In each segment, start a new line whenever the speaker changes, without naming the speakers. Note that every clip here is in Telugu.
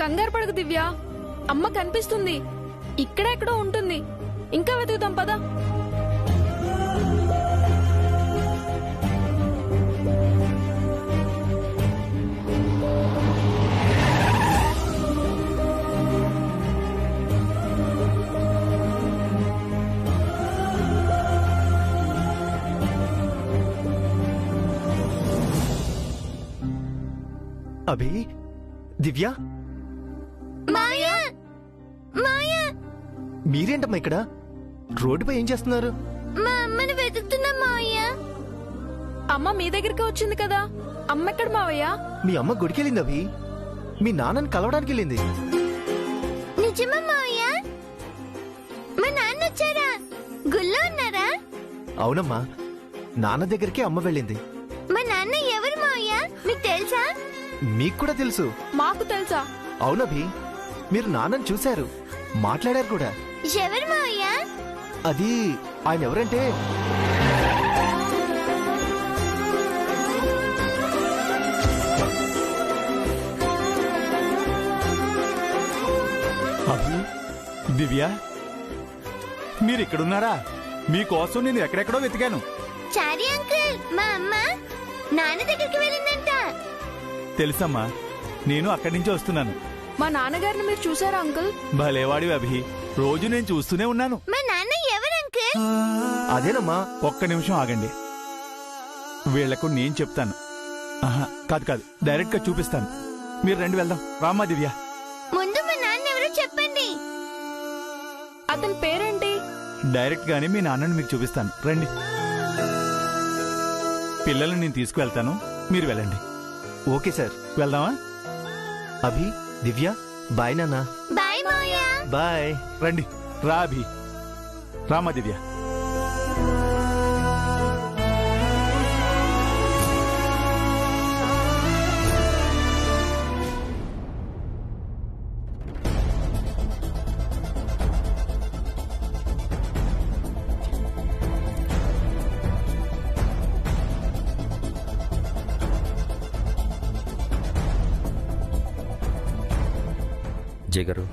కంగారు పడకు దివ్య, అమ్మ కనిపిస్తుంది, ఇక్కడెక్కడో ఉంటుంది. ఇంకా వెతుకుతాం పదా.
అభి, దివ్య,
మాయా మాయా,
మీరేంటమ్మా ఇక్కడ రోడ్డుపై ఏం చేస్తున్నారు?
మా అమ్మని వెతుకుతున్నా మాయా.
అమ్మ మీ దగ్గరికి వచ్చింది కదా, అమ్మ ఎక్కడ మావయ్య?
మీ అమ్మ గుడికెళ్ళింది అభి, మీ నాన్నని కలవడానికి వెళ్ళింది.
నిజమా మాయా? మా నాన్న వచ్చారా? గుళ్ళో ఉన్నారా?
అవునమ్మా, నాన్న దగ్గరికి అమ్మ వెళ్ళింది.
మా నాన్న ఎవరు మాయా? మీకు తెలుసా?
మీకు కూడా తెలుసు.
మాకు తెలుసా?
అవునభి, మీరు నాన్నని చూశారు, మాట్లాడారు కూడా.
ఎవరు మాయా?
అది ఆయన ఎవరంటే
అభి, దివ్య, మీరిక్కడున్నారా? మీకోసం నేను ఎక్కడెక్కడో వెతికాను.
చారి అంకుల్, మా అమ్మ నాన్న దగ్గరికి వెళ్ళిందంట.
తెలుసమ్మా, నేను అక్కడి నుంచి వస్తున్నాను.
మా నాన్నగారిని మీరు చూసారా అంకుల్?
భలేవాడివి అభి, రోజు నేను చూస్తూనే ఉన్నాను.
మా నాన్న ఎవరు అంకుల్?
అదేనమ్మా.
ఒక్క నిమిషం ఆగండి, వీళ్లకు నేను చెప్తాను. ఆహా, కాదు కాదు, డైరెక్ట్ గా చూపిస్తాను. మీరు రండి వెళ్దాం. రామ్మా దివ్య.
ముందు మా నాన్న ఎవరో చెప్పండి.
అతని పేరేంటి?
డైరెక్ట్ గానే మీ నాన్నని మీకు చూపిస్తాను, రండి. పిల్లల్ని నేను తీసుకువెళ్తాను, మీరు వెళ్ళండి.
ఓకే సార్,
వెళ్దామా?
అభి, దివ్య, బాయ్ నాన్న.
బాయ్ మాయా.
బాయ్.
రండి, రా అభి, రామా దివ్య.
జయ గారు,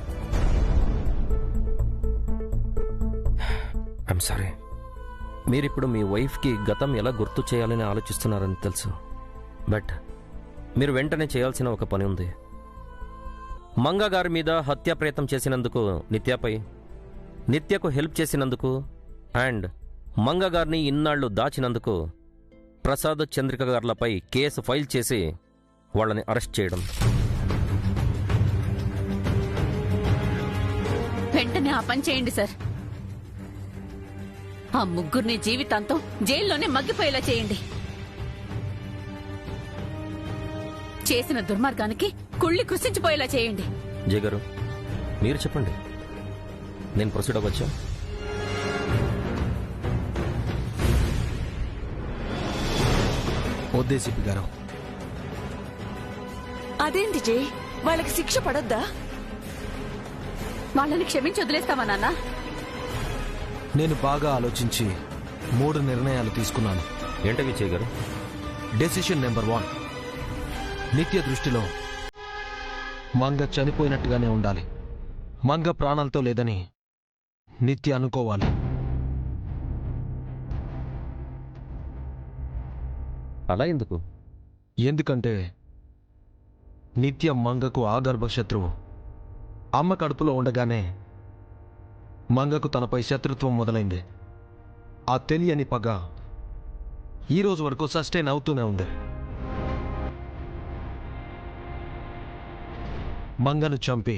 ఐఎమ్ సారీ. మీరిప్పుడు మీ వైఫ్కి గతం ఎలా గుర్తు చేయాలని ఆలోచిస్తున్నారని తెలుసు. బట్ మీరు వెంటనే చేయాల్సిన ఒక పని ఉంది. మంగ గారి మీద హత్యా ప్రయత్నం చేసినందుకు నిత్యపై, నిత్యకు హెల్ప్ చేసినందుకు అండ్ మంగ గారిని ఇన్నాళ్లు దాచినందుకు ప్రసాద్, చంద్రిక గార్లపై కేసు ఫైల్ చేసి వాళ్ళని అరెస్ట్ చేయడం.
వెంటనే ఆ పని చేయండి సార్. ఆ ముగ్గురిని జీవితాంతం జైల్లోనే మగ్గిపోయేలా చేయండి. చేసిన దుర్మార్గానికి కుళ్ళి కృషించిపోయేలా చేయండి.
జయ గారు, మీరు చెప్పండి, నేను ప్రొసీడ్ అవ్వచ్చా?
వద్దే సిపి గారు.
అదేంటి జై, వాళ్ళకి శిక్ష పడొద్దా? వాళ్ళని క్షమించి వదిలేస్తావా నాన్న?
నేను బాగా ఆలోచించి 3 నిర్ణయాలు తీసుకున్నాను.
ఏంటవి జయ గారు?
డెసిషన్ నెంబర్ 1, నిత్య దృష్టిలో మంగ చనిపోయినట్టుగానే ఉండాలి. మంగ ప్రాణాలతో లేదని నిత్య అనుకోవాలి.
అలా ఎందుకు?
ఎందుకంటే నిత్య మంగకు ఆగర్భ శత్రువు. అమ్మ కడుపులో ఉండగానే మంగకు తనపై శత్రుత్వం మొదలైంది. ఆ తెలియని పగ ఈ రోజు వరకు సస్టైన్ అవుతూనే ఉంది. మంగను చంపి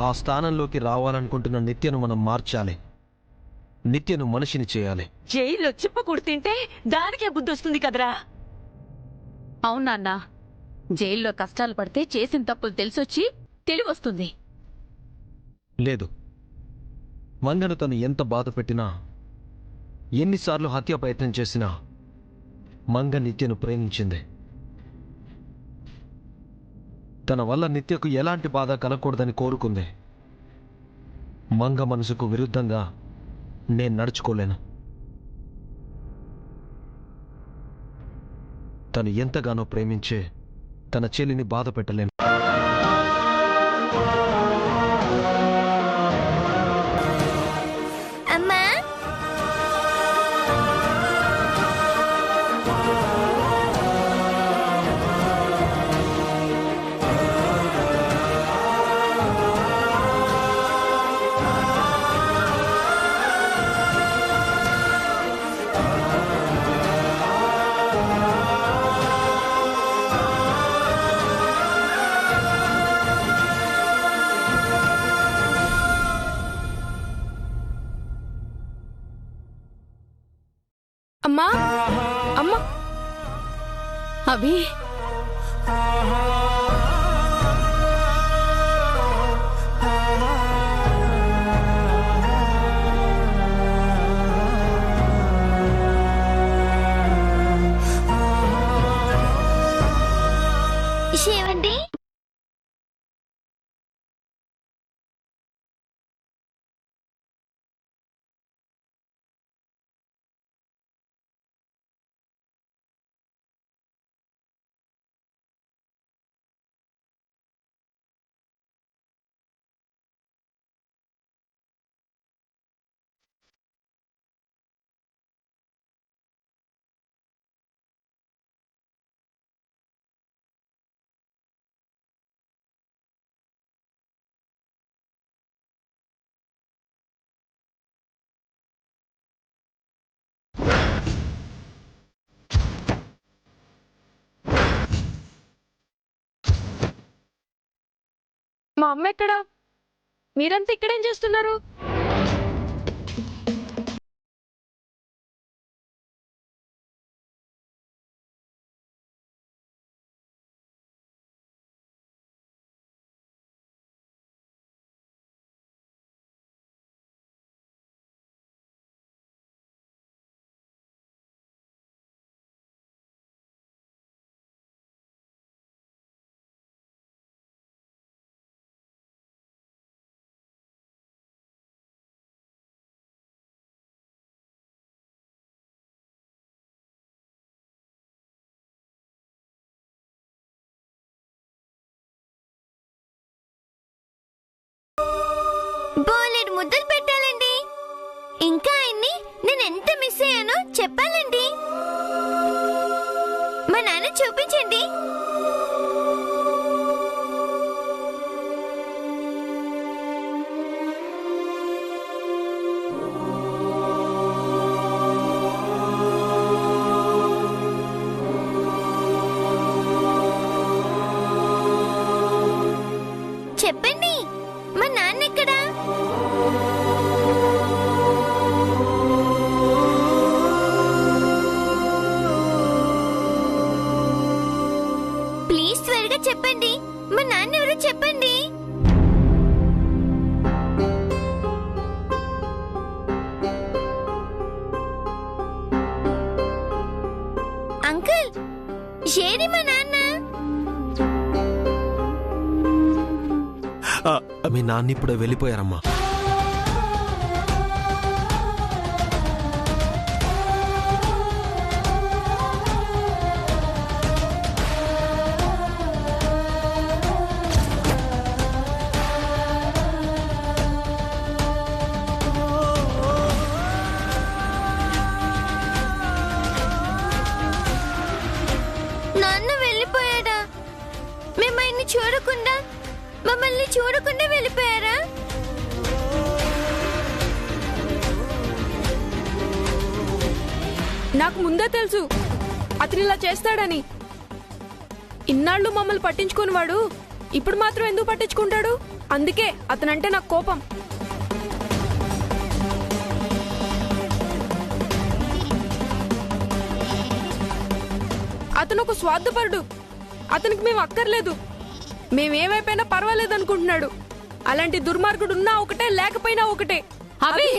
ఆ స్థానంలోకి రావాలనుకుంటున్న నిత్యను మనం మార్చాలి. నిత్యను మనిషిని చేయాలి.
జైల్లో చిప్ప కుడితింటే దానికే బుద్ధి వస్తుంది కదరా. అవునన్నా, జైల్లో కష్టాలు పడితే చేసిన తప్పులు తెలిసొచ్చి తెలివొస్తుంది.
లేదు, మంగను తను ఎంత బాధ పెట్టినా, ఎన్నిసార్లు హత్య ప్రయత్నం చేసినా మంగ నిత్యను ప్రేమించింది. తన వల్ల నిత్యకు ఎలాంటి బాధ కలగకూడదని కోరుకుంది. మంగ మనసుకు విరుద్ధంగా నేను నడుచుకోలేను. తను ఎంతగానో ప్రేమించే తన చెల్లిని బాధ పెట్టలేను.
అభి
ఏవండి?
మా అమ్మ ఎక్కడా? మీరంతా ఇక్కడేం చేస్తున్నారు?
బోలెడు ముద్దలు పెట్టాలండి. ఇంకా ఆయన్ని నేను ఎంత మిస్ అయ్యానో చెప్పాలండి. మా నాన్న చూపించండి. చెప్పండి, మా నాన్న ఎక్కడా? ప్లీజ్ త్వరగా చెప్పండి, మా నాన్న ఎవరో చెప్పండి. అంకుల్, ఏరి మా నాన్న?
మీ నాన్న ఇప్పుడే వెళ్ళిపోయారమ్మా.
నాన్న వెళ్ళిపోయాడా? మేము ఆయన్ని చూడకుండా, మమ్మల్ని చూడకుండా వెళ్ళిపోయారా?
నాకు ముందే తెలుసు అతను ఇలా చేస్తాడని. ఇన్నాళ్ళు మమ్మల్ని పట్టించుకుని వాడు ఇప్పుడు మాత్రం ఎందుకు పట్టించుకుంటాడు? అందుకే అతనంటే నాకు కోపం. అతను ఒక స్వార్థపరుడు. అతనికి మేము అక్కర్లేదు. మేమేమైపోయినా పర్వాలేదు అనుకుంటున్నాడు. అలాంటి దుర్మార్గుడు ఉన్నా ఒకటే, లేకపోయినా ఒకటే.
అభి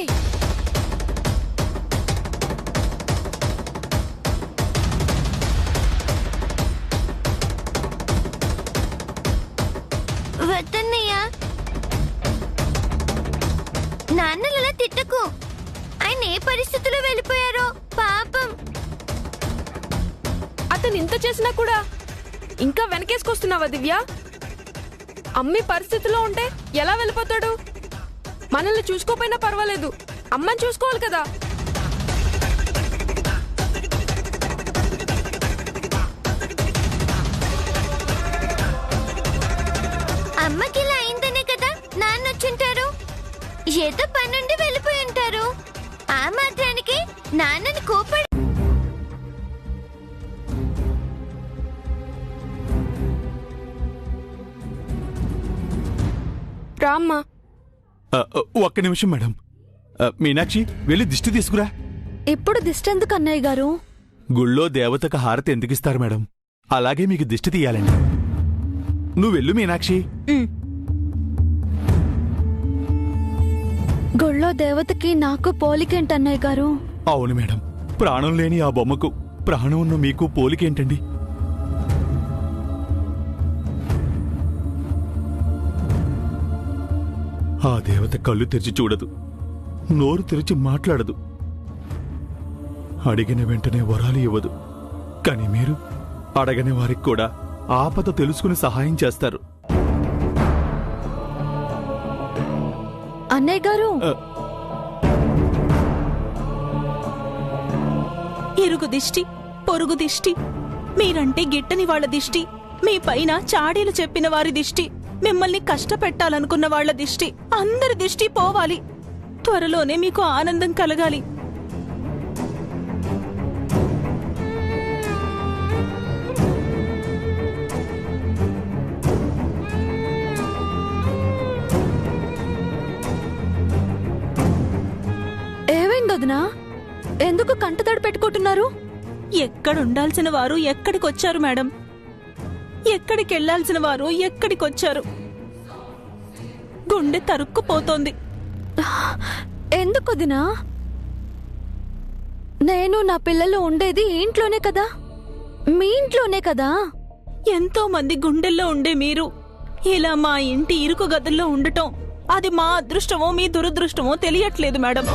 వద్దన్నయ్యా, నాన్నలలా తిట్టకు. ఆయన ఏ పరిస్థితిలో వెళ్ళిపోయారో పాపం.
అతను ఇంత చేసినా కూడా ఇంకా వెనకేసుకొస్తున్నావా దివ్య? అమ్మి పరిస్థితిలో ఉంటే ఎలా వెళ్ళిపోతాడు? మనల్ని చూసుకోపోయినా పర్వాలేదు, అమ్మని చూసుకోవాలి కదా.
అమ్మకి ఇలా అయిందనే కదా నాన్న వచ్చుంటారు. ఏదో పనుండి వెళ్ళిపోయి ఉంటారు. ఆ మాత్రానికి నాన్నని కోపడి.
రామ్మా.
ఒక్క నిమిషం మేడం. మీనాక్షి, వెళ్ళి దిష్టి తీసుకురా.
ఇప్పుడు దిష్టెందుకు అన్నయ్య గారు?
గుళ్ళో దేవతకు హారతి ఎందుకిస్తారు మేడం? అలాగే మీకు దిష్టి తీయాలండి. నువ్వెళ్ళు మీనాక్షి.
గుళ్ళో దేవతకి నాకు పోలికేంటన్నయ్య గారు?
అవును మేడం, ప్రాణం లేని ఆ బొమ్మకు ప్రాణం ఉన్న మీకు పోలికేంటండి? ఆ దేవత కళ్ళు తెరిచి చూడదు, నోరు తెరిచి మాట్లాడదు, అడిగిన వెంటనే వరాలు ఇవ్వదు. కానీ మీరు అడగని వారికి కూడా ఆపద తెలుసుకుని సహాయం చేస్తారు.
అన్నయ్య గారు,
ఇరుగు దిష్టి, పొరుగు దిష్టి, మీరంటే గిట్టని వాళ్ళ దిష్టి, మీ పైన చాడీలు చెప్పిన వారి దిష్టి, మిమ్మల్ని కష్టపెట్టాలనుకున్న వాళ్ళ దిష్టి, అందరి దిష్టి పోవాలి. త్వరలోనే మీకు ఆనందం కలగాలి.
ఏమైందొదినా? ఎందుకు కంటతడి పెట్టుకుంటున్నారు?
ఎక్కడుండాల్సిన వారు ఎక్కడికొచ్చారు మేడం, ఎక్కడికెళ్లాల్సిన వారు ఎక్కడికొచ్చారు. గుండె తరుక్కుపోతోంది.
ఎందుకొదినా? నేను నా పిల్లలు ఉండేది ఇంట్లోనే కదా, మీ ఇంట్లోనే కదా.
ఎంతో మంది గుండెల్లో ఉండే మీరు ఇలా మా ఇంటి ఇరుకు గదుల్లో ఉండటం, అది మా అదృష్టమో మీ దురదృష్టమో తెలియట్లేదు మేడం.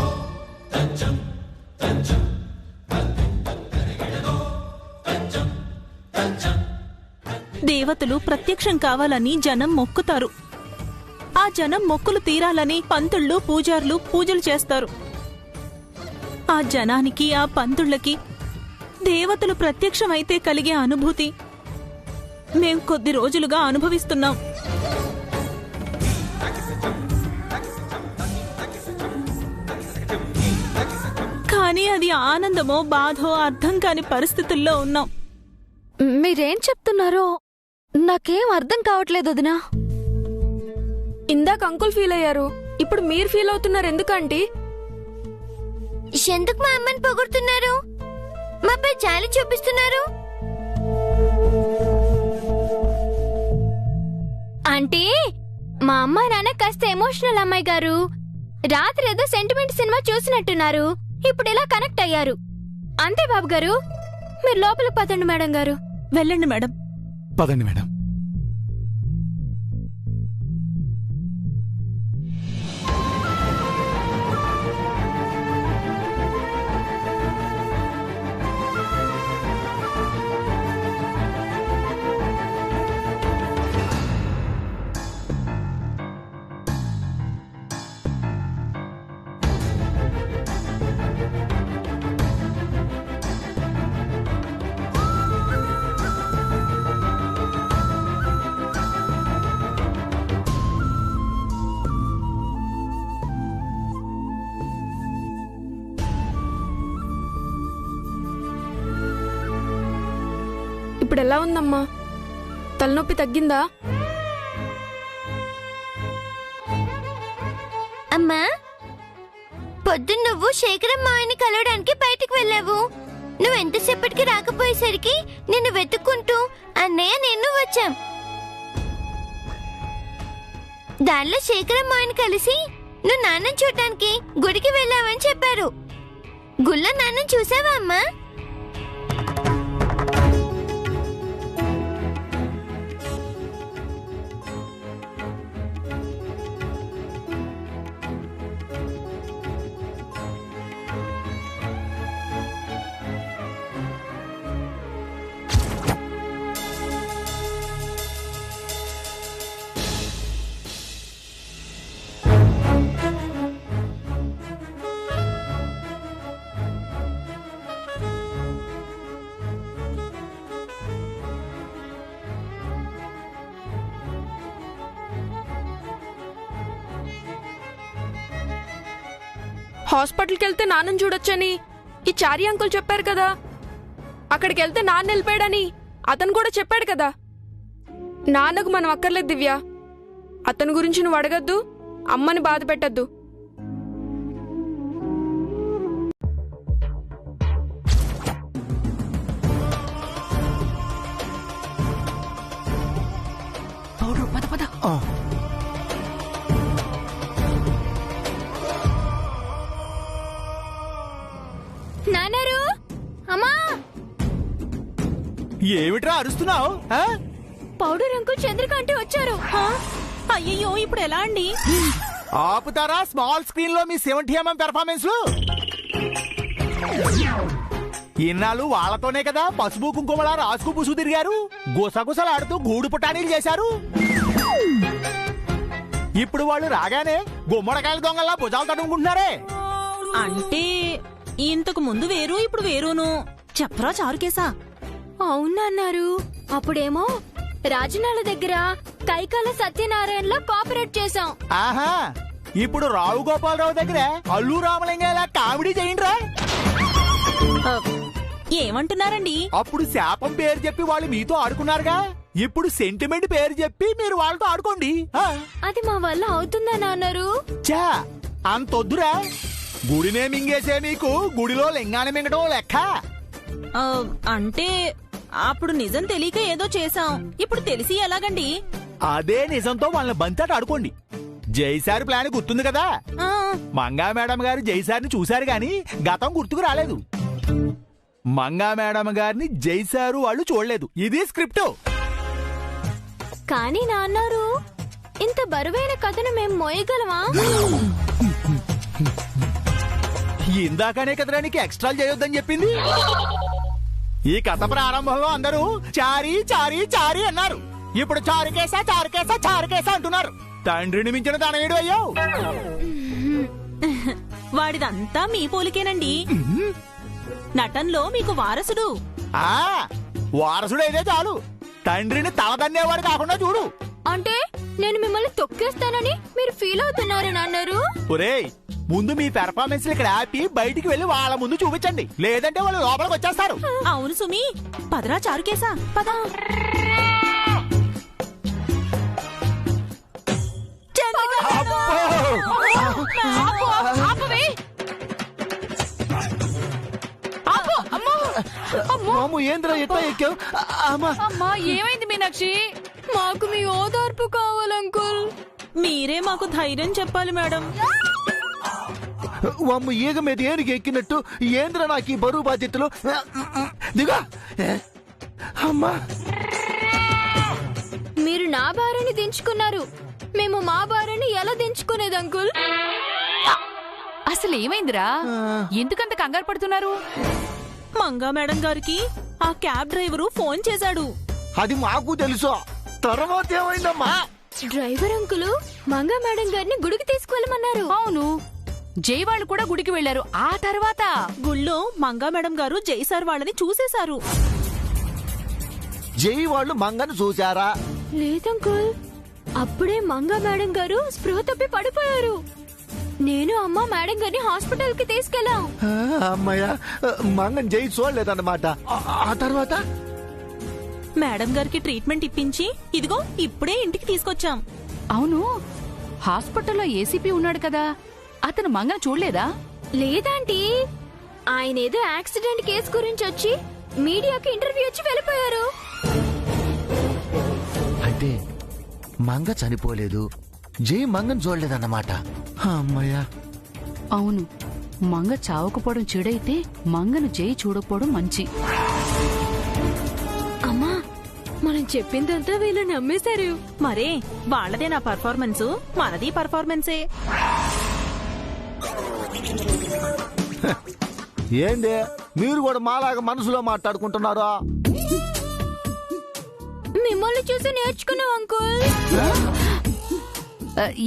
దేవతలు ప్రత్యక్షం కావాలని జనం మొక్కుతారు. ఆ జనం మొక్కులు తీరాలని పంతుళ్ళు పూజార్లు పూజలు చేస్తారు. ఆ జనానికి ఆ పంతుళ్ళకి దేవతలు ప్రత్యక్షమైతే కలిగే అనుభూతి మేం కొద్ది రోజులుగా అనుభవిస్తున్నాం. కానీ అది ఆనందమో బాధో అర్థం కాని పరిస్థితుల్లో ఉన్నాం.
మీరేం చెప్తున్నారో నాకేం అర్థం కావట్లేదు వదినా.
ఇందాక అంకుల్ ఫీల్ అయ్యారు, ఇప్పుడు మీరు ఫీల్ అవుతున్నారు ఎందుకంటే?
ఎందుకు మా అమ్మని పొగుడుతున్నారు? మాపై జాలి చూపిస్తున్నారు? అంటే మా అమ్మ నాన్న కాస్త ఎమోషనల్ అమ్మాయి గారు. రాత్రి ఏదో సెంటిమెంట్ సినిమా చూసినట్టున్నారు, ఇప్పుడు ఇలా కనెక్ట్ అయ్యారు. అంతే బాబు గారు, మీరు లోపలికి పదండి మేడం గారు.
వెళ్ళండి మేడం.
పదండి మేడం.
ఇప్పుడు ఎలా ఉందమ్మా? తలనొప్పి తగ్గిందా?
అమ్మా, పొద్దున్న నువ్వు శేఖరం మావయ్యని కలవడానికి బయటికి వెళ్ళావు. నువ్వు ఎంతసేపటికి రాకపోయేసరికి నిన్ను వెతుక్కుంటూ అన్నయ్య నేను వచ్చాం. దానిలో శేఖరం మావయ్యని కలిసి నువ్వు నాన్నని చూడటానికి గుడికి వెళ్ళావని చెప్పారు. గుళ్ళో నాన్నని చూసావా అమ్మా?
హాస్పిటల్కి వెళ్తే నాన్నని చూడొచ్చని ఈ చారి అంకుల్ చెప్పారు కదా. అక్కడికి వెళ్తే నాన్న వెళ్ళిపోయాడని అతను కూడా చెప్పాడు కదా. నాన్నకు మనం అక్కర్లేదు దివ్య. అతని గురించి నువ్వు అడగద్దు, అమ్మని బాధ పెట్టద్దు.
నాన్నరు అమ్మా
ఏమిట్రా అరుస్తున్నావు?
పౌడర్ అంకుల్ చంద్రకాంతి వచ్చారు.
అయ్యయ్యో ఇప్పుడు ఎలా అండి?
ఆపుతారా స్మాల్ స్క్రీన్ లో మీ 70mm పెర్ఫార్మెన్స్ లు? ఇన్నాళ్ళు వాళ్ళతోనే కదా పసుపు కుంకుమలా రాసుకు పుసు తిరిగారు, గుసగుసలాడుతూ గూడు పుటానీలు చేశారు. ఇప్పుడు వాళ్ళు రాగానే గుమ్మడికాయల దొంగల్లా భుజాలు తడుముకుంటున్నారే.
అంటే ఇంతకు ముందు వేరు ఇప్పుడు వేరును చెప్పరా చారుకేసా?
అవునన్నారు. అప్పుడేమో రాజనాల దగ్గర కైకాల సత్యనారాయణలో కోఆపరేట్ చేశాం.
ఆహా, ఇప్పుడు రావు గోపాలరావు దగ్గర అల్లు రామలింగయ్యలా కామెడీ చేయండి రా.
ఏమంటున్నారండి?
అప్పుడు శాపం పేరు చెప్పి వాళ్ళు మీతో ఆడుకున్నారుగా, ఇప్పుడు సెంటిమెంట్ పేరు చెప్పి మీరు వాళ్ళతో ఆడుకోండి.
అది మా వల్ల అవుతుందా నాన్నరు?
చా అంతొద్దురా, గుడినే మింగేసే మీకు గుడిలో లింగాన్ని మింగటం లెక్క.
అంటే అప్పుడు నిజం తెలియక ఏదో చేశాం, ఇప్పుడు తెలిసి ఎలాగండి?
అదే నిజంతో వాళ్ళని బంతాట ఆడుకోండి. జైసారి ప్లాన్ గుర్తుంది కదా, మంగా మేడం గారు జైసారిని చూశారు గాని గతం గుర్తుకు రాలేదు. మంగా మేడం గారిని జైసారు వాళ్ళు చూడలేదు. ఇది స్క్రిప్ట్.
కానీ నాన్నారు, ఇంత బరువైన కథను మేము మోయగలమా?
ఇందాకనే కదరా నీకు ఎక్స్ట్రాలు చేయొద్దని చెప్పింది. ఈ కథ ప్రారంభంలో అందరూ చారీ చారీ చారీ అన్నారు, ఇప్పుడు చారుకేసా చారుకేసా చారుకేసా అంటున్నారు. తండ్రిని మించిన తనయుడు అయ్యావు.
వాడిదంతా మీ పోలికేనండి. నటనలో మీకు వారసుడు.
ఆ వారసుడైతే చాలు, తండ్రిని తలదన్నేవాడు కాకుండా చూడు.
అంటే నేను మిమ్మల్ని తొక్కేస్తానని మీరు ఫీల్ అవుతున్నారు నాన్నారు?
ఒరేయ్, ముందు మీ పెర్ఫార్మెన్స్ ఇక్కడ ఆపి బయటికి వెళ్లి వాళ్ళ ముందు చూపించండి, లేదంటే వాళ్ళు లోపలికి వచ్చేస్తారు.
అవును సుమి, పదరా చారుకేసా పద.
ఏంద్రా ఎట్లా ఎక్కావు?
అమ్మా ఏమైంది మీనాక్షి?
మాకు మీ ఓదార్పు కావాలంకుల్.
మీరే మాకు ధైర్యం చెప్పాలి మేడం.
అమ్మ ఈగ మీద ఏనుగు ఎక్కినట్టు ఏంద్రా నాకు ఈ బరువు బాధ్యతలు? దిగా అమ్మా.
మీరు నా భారాన్ని దించుకున్నారు, మేము మా భారాన్ని ఎలా దించుకునేది అంకుల్?
అసలు ఏమైందిరా? ఎందుకంత కంగారు పడుతున్నారు?
మంగా మేడం గారికి ఆ క్యాబ్ డ్రైవరు ఫోన్ చేశాడు.
అది మాకు తెలుసు. తర్వాత ఏమైందమ్మా?
డ్రైవర్ అంకుల్ మంగా మేడం గారిని గుడికి తీసుకువెళ్ళమన్నారు.
అవును, జై వాళ్ళు కూడా గుడికి వెళ్లారు. ఆ తర్వాత
గుళ్ళో మంగా మేడం గారు జైసార్ వాళ్ళని చూసేశారు.
జై వాళ్ళు మంగను చూశారా?
లేదంకుల్, అప్పుడే మంగా మేడం గారు స్పృహ తప్పి పడిపోయారు. నేను అమ్మ మేడం గారిని హాస్పిటల్ కి తీసుకెళ్ళాం.
అమ్మయ్య, మంగన్ జై చూడలేదన్నమాట. ఆ తర్వాత
మేడం గారికి ట్రీట్మెంట్ ఇప్పించి ఇదిగో ఇప్పుడే ఇంటికి తీసుకొచ్చాం.
అవును, హాస్పిటల్లో ఏసీపీ ఉన్నాడు కదా, అతను మంగన చూడలేదా?
లేదాంటీ, ఆయన ఏదో యాక్సిడెంట్ కేసు గురించి వచ్చి మీడియాకి ఇంటర్వ్యూ ఇచ్చి వెళ్ళిపోయారు.
అంటే మంగ చనిపోలేదు, జై మంగన్ చూడలేదన్నమాట. అమ్మయ్య.
అవును, మంగ చావకపోవడం చెడైతే మంగను జై చూడకపోవడం మంచి.
అమ్మా, మనం చెప్పిందంతా వీళ్ళు నమ్మేశారు.
మరే వాళ్ళదే నా పర్ఫార్మెన్స్, మనది పర్ఫార్మెన్సే.
ఏందే మీరు కూడా మాలాగా మనసులో మాట్లాడుకుంటున్నారా?
మిమ్మల్ని చూసి నేర్చుకున్నాం అంకుల్.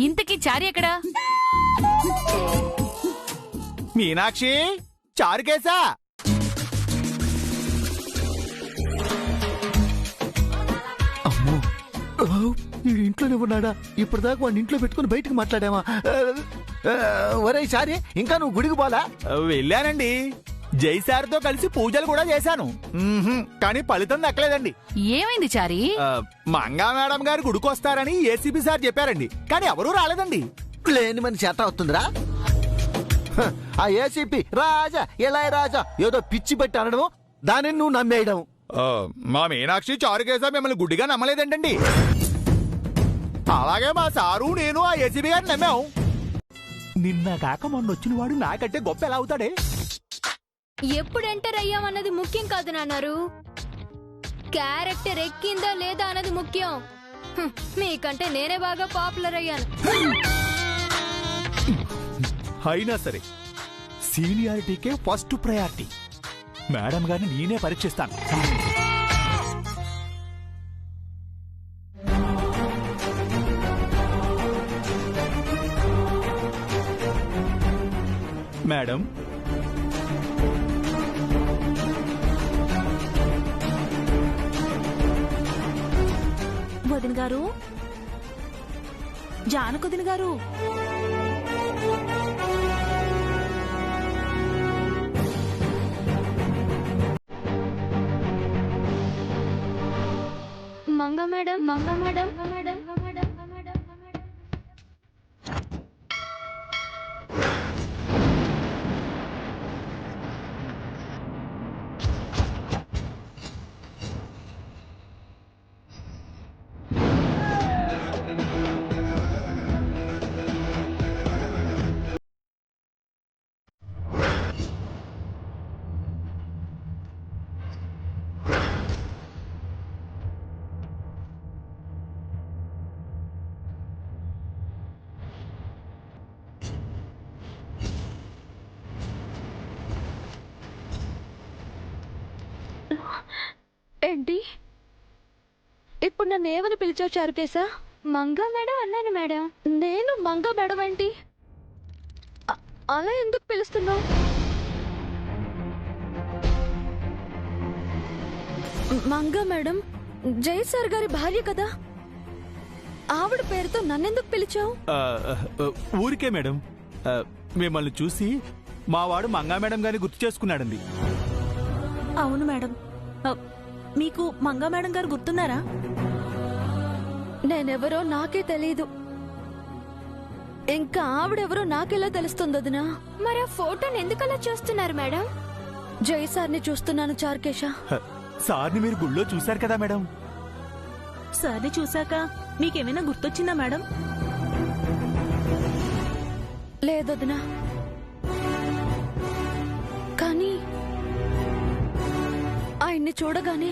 ఇంతకీ చారి ఎక్కడా?
మీనాక్షి, చారుకేసా.
అమ్మో, ఇంట్లోనే ఉన్నాడా? ఇప్పటిదాకా వాడిని ఇంట్లో పెట్టుకుని బయటకు మాట్లాడామా? ఒరే సారీ, ఇంకా నువ్వు గుడికి పోలా?
వెళ్ళానండి, జైసారితో కలిసి పూజలు కూడా చేశాను. కానీ ఫలితం దక్కలేదండి.
ఏమైంది చారి?
మంగా మేడం గారు గుడికొస్తారని ఏసీపీ సార్ చెప్పారండి, కానీ ఎవరూ రాలేదండి.
లేని మని చేత అవుతుందిరా. ఆ ఏసీపీ రాజా ఇలా రాజా ఏదో పిచ్చి పెట్టి అనడం, దానిని నువ్వు నమ్మేయడం.
మా మీనాక్షి చారుకేసా మిమ్మల్ని గుడ్డిగా నమ్మలేదండి. అలాగే మా సారు నేను ఆ ఏసీబీ గారిని నమ్మాం. నిన్న కాక మొన్న వచ్చిన వాడు నాకంటే గొప్ప ఎలా అవుతాడే?
ఎప్పుడు ఎంటర్ అయ్యామన్నది ముఖ్యం కాదు నాన్నారు, క్యారెక్టర్ ఎక్కిందా లేదా అన్నది ముఖ్యం. మీకంటే నేనే బాగా పాపులర్ అయ్యాను.
అయినా సరే సీనియారిటీకే ఫస్ట్ ప్రయారిటీ. మేడం గారిని నేనే పరీక్షిస్తాను. మేడం,
వదిన గారు, జానకొదిన గారు,
మంగ మేడం, మంగ మేడం,
ఏంటి ఇప్పుడు నన్ను ఏమని పిలిచావు చారుకేశా?
మంగ మేడం అన్నాను మేడం.
నేను మంగ మేడం ఏంటి? అలా ఎందుకు పిలుస్తున్నావు? మంగ మేడం జై సార్ గారి భార్య కదా, ఆవిడ పేరుతో నన్నెందుకు పిలిచావు?
ఊరికే మేడం, మిమ్మల్ని చూసి మా వాడు మంగా మేడం గారిని గుర్తు చేసుకున్నాడండి.
అవును మేడం. మీకు మంగా మేడం గారు గుర్తున్నారా?
నేనెవరో నాకే తెలీదు, ఇంకా ఆవిడెవరో నాకెలా తెలుస్తుంది వదినా?
మరి ఆ ఫోటోని ఎందుకలా చూస్తున్నారు మేడం?
జై సార్ని చూస్తున్నాను చారుకేశ.
సార్ని మీరు గుళ్ళో చూశారు కదా మేడం.
సార్ని చూశాక మీకేమైనా గుర్తొచ్చిందా మేడం?
లేదొదినా, కానీ ఆయన్ని చూడగానే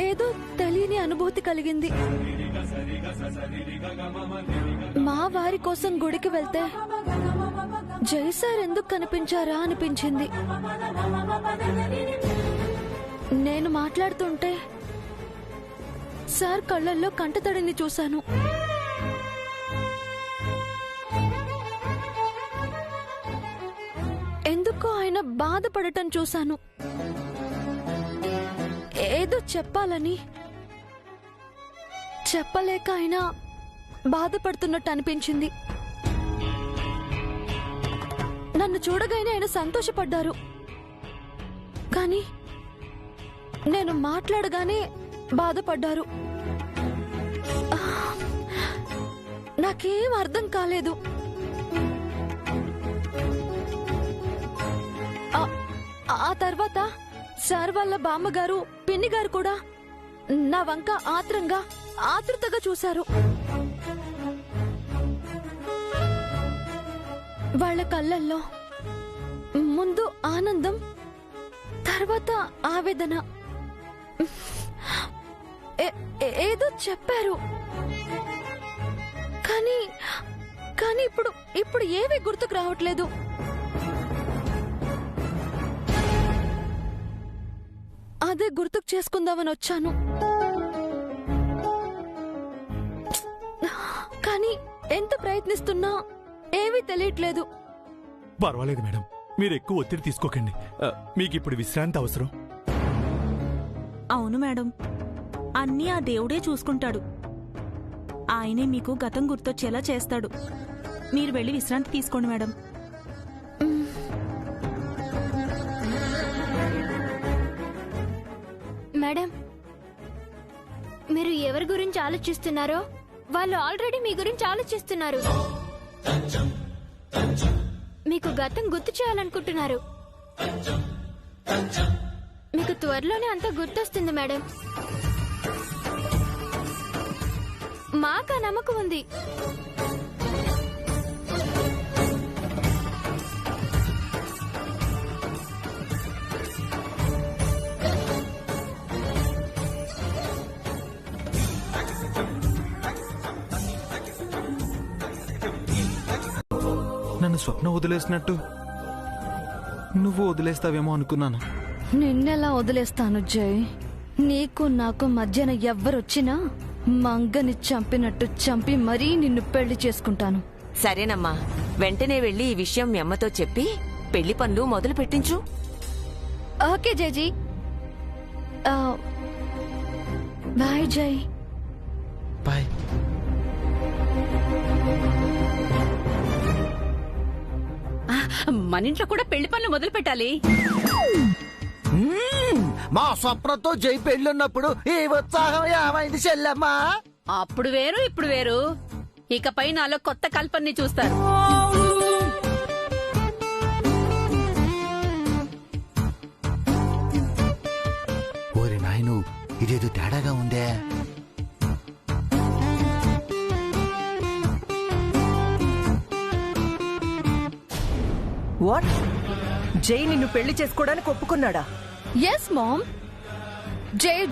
ఏదో తెలియని అనుభూతి కలిగింది. మా వారి కోసం గుడికి వెళ్తే జై సార్ ఎందుకు కనిపించారా అనిపించింది. నేను మాట్లాడుతుంటే సార్ కళ్ళల్లో కంటతడిని చూశాను. ఎందుకో ఆయన బాధపడటం చూశాను. ఏదో చెప్పాలని చెప్పలేక ఆయన బాధపడుతున్నట్టు అనిపించింది. నన్ను చూడగానే ఆయన సంతోషపడ్డారు, కానీ నేను మాట్లాడగానే బాధపడ్డారు. నాకేం అర్థం కాలేదు. ఆ తర్వాత సార్ వాళ్ళ బామ్మగారు పిన్ని గారు కూడా నా వంక ఆతృతగా చూశారు. వాళ్ళ కళ్ళల్లో ముందు ఆనందం, తర్వాత ఆవేదన. ఏదో చెప్పారు, కానీ ఇప్పుడు ఏమీ గుర్తుకు రావట్లేదు. అదే గుర్తుకు చేసుకుందామని వచ్చాను, కానీ ఎంత ప్రయత్నిస్తున్నా ఏమీ తెలియట్లేదు.
పర్వాలేదు మేడం, మీరు ఎక్కువ ఒత్తిడి తీసుకోకండి. మీకు ఇప్పుడు విశ్రాంతి అవసరం.
అవును మేడం, అన్నీ ఆ దేవుడే చూసుకుంటాడు. ఆయనే మీకు గతం గుర్తొచ్చేలా చేస్తాడు. మీరు వెళ్ళి విశ్రాంతి తీసుకోండి మేడం.
మేడం, మీరు ఎవరి గురించి ఆలోచిస్తున్నారో వాళ్ళు ఆల్రెడీ మీ గురించి ఆలోచిస్తున్నారు. మీకు గతం గుర్తు చేయాలనుకుంటున్నారు. మీకు త్వరలోనే అంతా గుర్తొస్తుంది మేడం. మాకా నమ్మకం ఉంది.
నన్ను స్వప్న వదిలేసినట్టు నువ్వు వదిలేస్తావేమో అనుకున్నాను.
నిన్నెలా వదిలేస్తాను జై? నీకు నాకు మధ్యన ఎవ్వరొచ్చినా మంగని చంపినట్టు చంపి మరీ నిన్ను పెళ్లి చేసుకుంటాను.
సరేనమ్మా, వెంటనే వెళ్లి ఈ విషయం మీ అమ్మతో చెప్పి పెళ్లి పనులు మొదలు పెట్టించు.
ఓకే జైజీ. బాయ్ జై.
బాయ్.
మన ఇంట్లో కూడా పెళ్లి పనులు మొదలు పెట్టాలి.
మా స్వప్నతో జై పెళ్ళున్నప్పుడు ఈ ఉత్సాహం ఏమైంది చెల్లెమ్మా?
అప్పుడు వేరు, ఇప్పుడు వేరు. ఇకపై నాలో కొత్త కల్పనని చూస్తారు.
ఓరి నాయను, ఇదేదో తేడాగా ఉందే.
వాట్? జై నిన్ను పెళ్లి చేసుకోవడానికి ఒప్పుకున్నాడా?
Yes ma'am.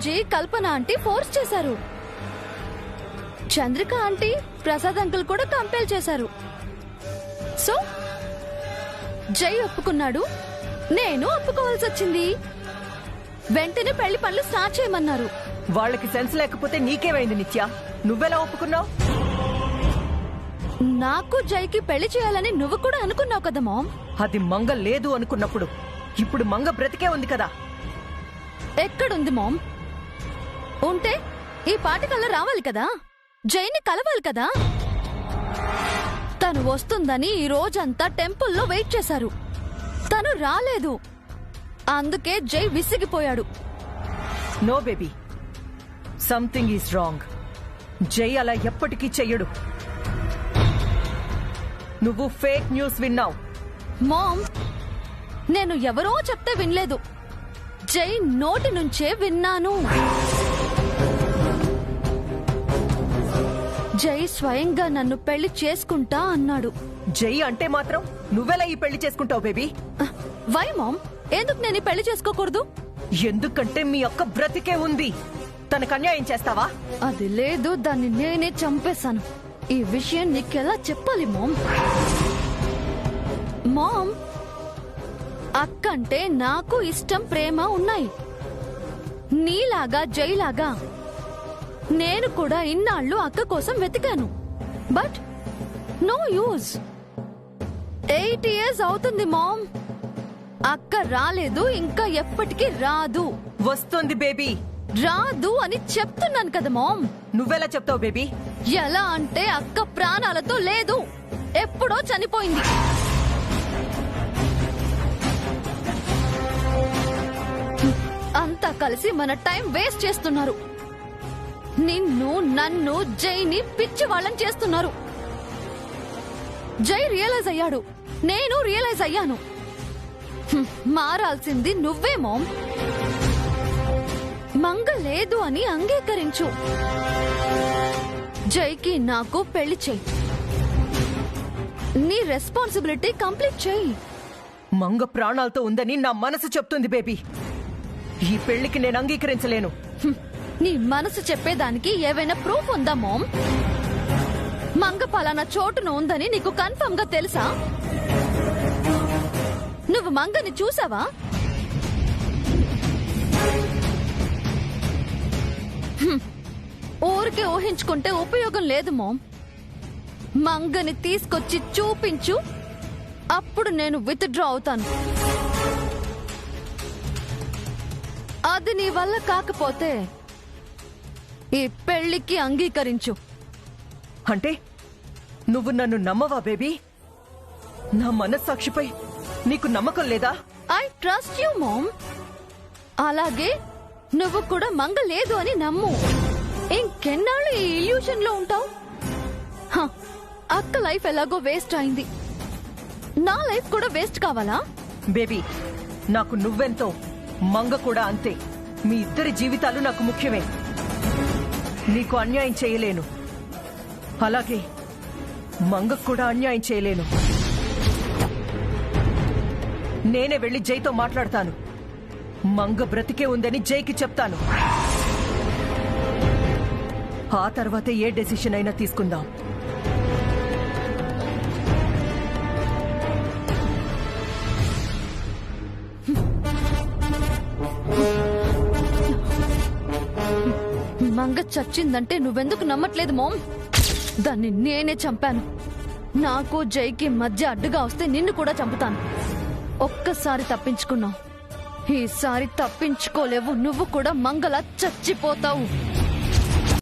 జై కల్పన ఆంటీ ఫోర్స్ చేశారు. చంద్రిక ఆంటీ, ప్రసాద్ అంకుల్ కూడా కంపెల్ చేశారు. సో జై ఒప్పుకున్నాడు, నేను ఒప్పుకోవాల్సి వచ్చింది. వెంటనే పెళ్లి పనులు స్టార్ట్ చేయమన్నారు.
వాళ్ళకి సెన్స్ లేకపోతే నీకేమైంది నిత్య? నువ్వెలా ఒప్పుకున్నావు?
నాకు జైకి పెళ్లి చేయాలని నువ్వు కూడా అనుకున్నావు కదా మామ్.
అది మంగ లేదు అనుకున్నప్పుడు ఇప్పుడు మంగ బ్రతికే ఉంది కదా.
ఎక్కడుంది మామ్? ఉంటే ఈ పాటికల్లా రావాలి కదా, జైని కలవాలి కదా. తను వస్తుందని ఈ రోజంతా టెంపుల్లో వెయిట్ చేశారు. తను రాలేదు. అందుకే జై విసిగిపోయాడు.
No baby, something is wrong. Jai అలా ఎప్పటికీ చెయ్యడు. నువ్వు ఫేక్ న్యూస్ విన్నావు.
మామ్, నేను ఎవరో చెప్తే వినలేదు. జై నోటి నుంచే విన్నాను. జై స్వయంగా నన్ను పెళ్లి చేసుకుంటా అన్నాడు.
జై అంటే మాత్రం నువ్వెలా ఈ పెళ్లి చేసుకుంటావు బేబీ?
Why ma'am? ఎందుకు నేను ఈ పెళ్లి చేసుకోకూడదు?
ఎందుకంటే మీ అక్క బ్రతికే ఉంది. తనకు అన్యాయం చేస్తావా?
అది లేదు, దాన్ని నేనే చంపేశాను. ఈ విషయం నీకెలా చెప్పాలి మామ్? మామ్, అక్కంటే నాకు ఇష్టం, ప్రేమ ఉన్నాయి. నీలాగా జైలాగా నేను కూడా ఇన్నాళ్ళు అక్క కోసం వెతికాను. But no use. 8 years అవుతుంది మామ్. అక్క రాలేదు, ఇంకా ఎప్పటికీ రాదు.
వస్తుంది బేబీ.
రాదు అని చెప్తున్నాను కదా మామ్.
నువ్వెలా చెప్తావు బేబీ?
ఎలా అంటే అక్క ప్రాణాలతో లేదు, ఎప్పుడో చనిపోయింది. అంతా కలిసి మన టైం వేస్ట్ చేస్తున్నారు. నిన్ను, నన్ను, జైని పిచ్చి వాళ్ళని చేస్తున్నారు. జై రియలైజ్ అయ్యాడు, నేను రియలైజ్ అయ్యాను. మారాల్సింది నువ్వే మామ్. మంగ లేదు అని అంగీకరించు. జైకి నాకు పెళ్లి చెయ్యి. నీ రెస్పాన్సిబిలిటీ కంప్లీట్ చెయ్యి.
మంగ ప్రాణాలతో ఉందని నా మనసు చెప్తుంది బేబీ. ఈ పెళ్లికి నేను అంగీకరించలేను.
నీ మనసు చెప్పేదానికి ఏవైనా ప్రూఫ్ ఉందా మామ్? మంగ పలానా చోటున ఉందని నీకు కన్ఫర్మ్ గా తెలుసా? నువ్వు మంగని చూసావా? ఊరికే ఊహించుకుంటే ఉపయోగం లేదు మామ్. మంగని తీసుకొచ్చి చూపించు, అప్పుడు నేను విత్డ్రా అవుతాను. అది నీ వల్ల కాకపోతే ఈ పెళ్లికి అంగీకరించు.
అంటే నువ్వు నన్ను నమ్మవా బేబీ? నా మనస్సాక్షిపై నీకు నమ్మకం లేదా?
I trust you ma'am. అలాగే నువ్వు కూడా మంగ లేదు అని నమ్ము. ఇంకెన్నాళ్ళు ఈ ఇల్యూషన్ లో ఉంటావు? అక్క లైఫ్ ఎలాగో వేస్ట్ అయింది, నా లైఫ్ కూడా వేస్ట్ కావాలా?
బేబీ, నాకు నువ్వెంతో, మంగ కూడా అంతే. మీ ఇద్దరి జీవితాలు నాకు ముఖ్యమే. నీకు అన్యాయం చేయలేను. అలాగే మంగకు కూడా అన్యాయం చేయలేను. నేనే వెళ్లి జైతో మాట్లాడతాను. మంగ బ్రతికే ఉందని జైకి చెప్తాను. ఆ తర్వాతే ఏ డెసిషన్ అయినా తీసుకుందాం.
మంగ చచ్చిందంటే నువ్వెందుకు నమ్మట్లేదు మోమ్? దాన్ని నేనే చంపాను. నాకు జైకి మధ్య అడ్డుగా వస్తే నిన్ను కూడా చంపుతాను. ఒక్కసారి తప్పించుకున్నావు, ఈసారి తప్పించుకోలేవు. నువ్వు కూడా మంగలా చచ్చిపోతావు.